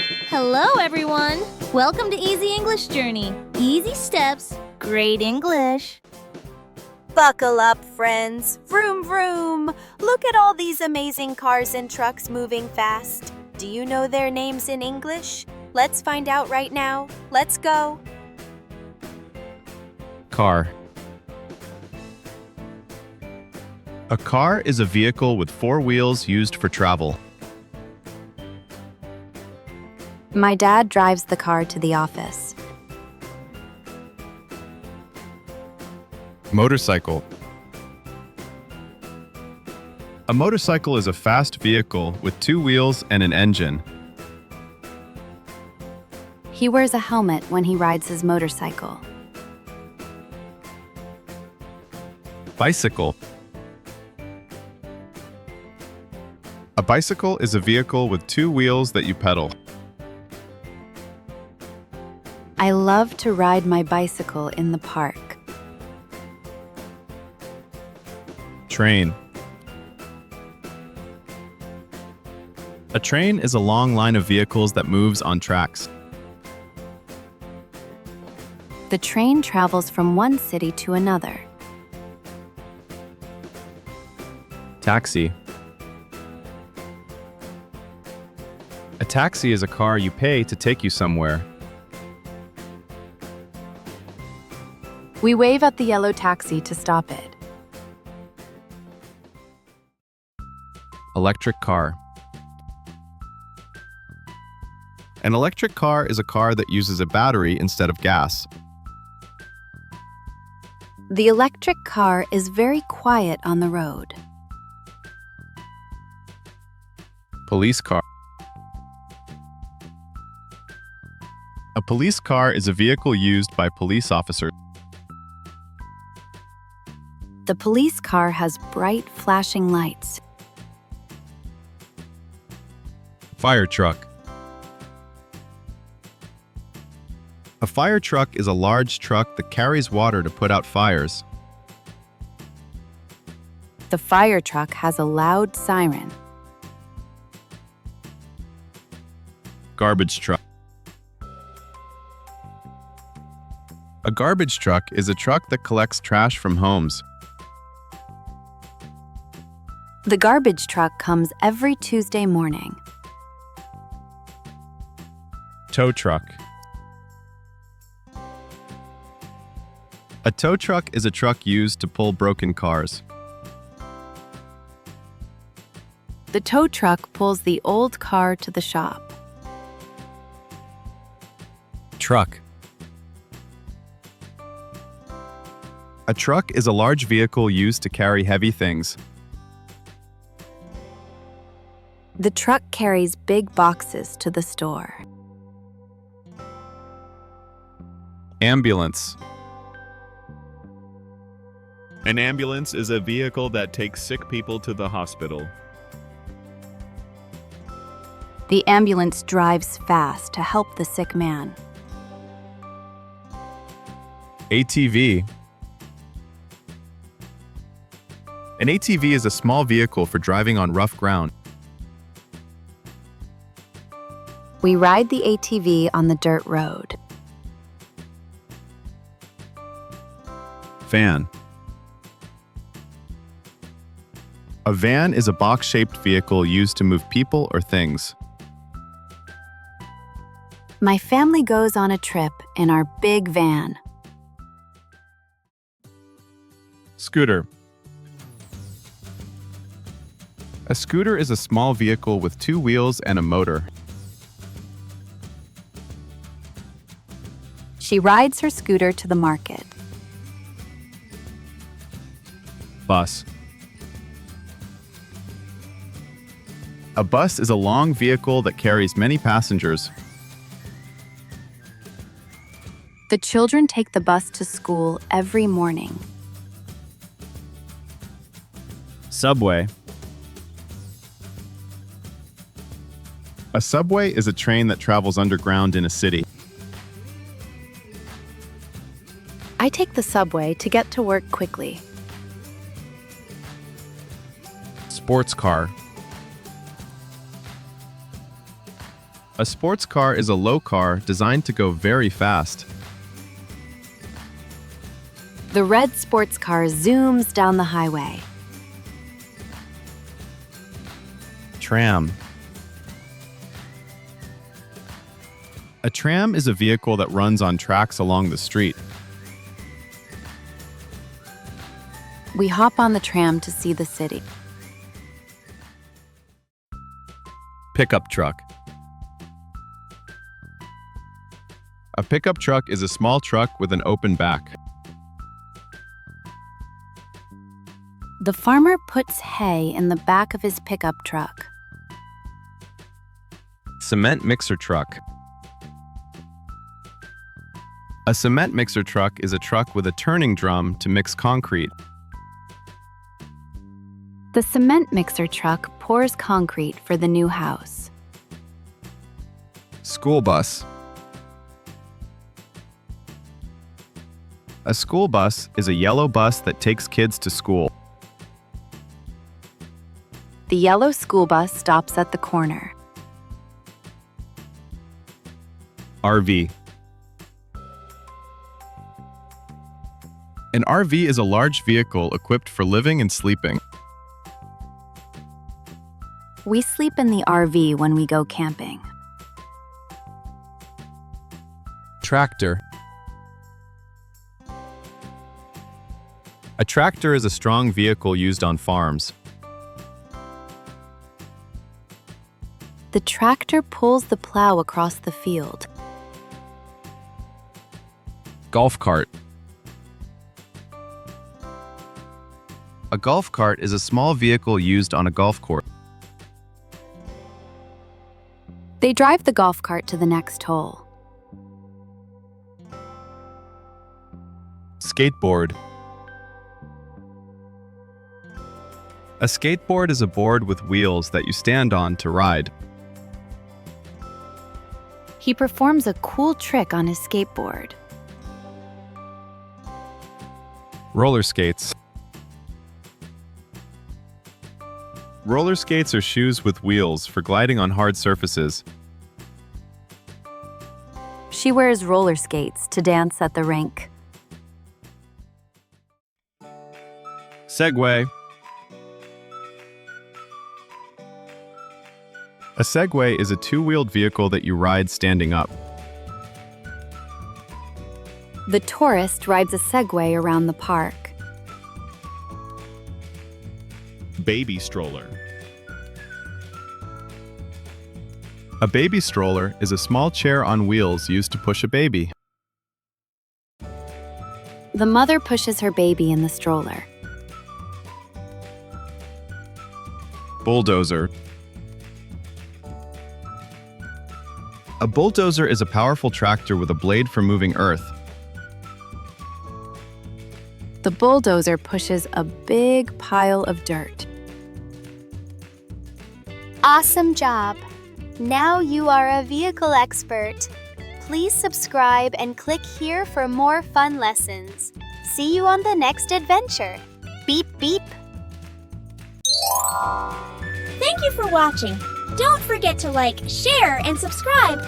Hello, everyone! Welcome to Easy English Journey. Easy steps, great English. Buckle up, friends. Vroom, vroom. Look at all these amazing cars and trucks moving fast. Do you know their names in English? Let's find out right now. Let's go. Car. A car is a vehicle with four wheels used for travel. My dad drives the car to the office. Motorcycle. A motorcycle is a fast vehicle with two wheels and an engine. He wears a helmet when he rides his motorcycle. Bicycle. A bicycle is a vehicle with two wheels that you pedal. I love to ride my bicycle in the park. Train. A train is a long line of vehicles that moves on tracks. The train travels from one city to another. Taxi. A taxi is a car you pay to take you somewhere. We wave at the yellow taxi to stop it. Electric car. An electric car is a car that uses a battery instead of gas. The electric car is very quiet on the road. Police car. A police car is a vehicle used by police officers. The police car has bright flashing lights. Fire truck. A fire truck is a large truck that carries water to put out fires. The fire truck has a loud siren. Garbage truck. A garbage truck is a truck that collects trash from homes. The garbage truck comes every Tuesday morning. Tow truck. A tow truck is a truck used to pull broken cars. The tow truck pulls the old car to the shop. Truck. A truck is a large vehicle used to carry heavy things. The truck carries big boxes to the store. Ambulance. An ambulance is a vehicle that takes sick people to the hospital. The ambulance drives fast to help the sick man. ATV. An ATV is a small vehicle for driving on rough ground. We ride the ATV on the dirt road. Van. A van is a box-shaped vehicle used to move people or things. My family goes on a trip in our big van. Scooter. A scooter is a small vehicle with two wheels and a motor. She rides her scooter to the market. Bus. A bus is a long vehicle that carries many passengers. The children take the bus to school every morning. Subway. A subway is a train that travels underground in a city. I take the subway to get to work quickly. Sports car. A sports car is a low car designed to go very fast. The red sports car zooms down the highway. Tram. A tram is a vehicle that runs on tracks along the street. We hop on the tram to see the city. Pickup truck. A pickup truck is a small truck with an open back. The farmer puts hay in the back of his pickup truck. Cement mixer truck. A cement mixer truck is a truck with a turning drum to mix concrete. The cement mixer truck pours concrete for the new house. School bus. A school bus is a yellow bus that takes kids to school. The yellow school bus stops at the corner. RV. An RV is a large vehicle equipped for living and sleeping. We sleep in the RV when we go camping. Tractor. A tractor is a strong vehicle used on farms. The tractor pulls the plow across the field. Golf cart. A golf cart is a small vehicle used on a golf course. They drive the golf cart to the next hole. Skateboard. A skateboard is a board with wheels that you stand on to ride. He performs a cool trick on his skateboard. Roller skates. Roller skates are shoes with wheels for gliding on hard surfaces. She wears roller skates to dance at the rink. Segway. A Segway is a two-wheeled vehicle that you ride standing up. The tourist rides a Segway around the park. Baby stroller. A baby stroller is a small chair on wheels used to push a baby. The mother pushes her baby in the stroller. Bulldozer. A bulldozer is a powerful tractor with a blade for moving earth. The bulldozer pushes a big pile of dirt. Awesome job! Now you are a vehicle expert. Please subscribe and click here for more fun lessons. See you on the next adventure. Beep beep! Thank you for watching. Don't forget to like, share, and subscribe.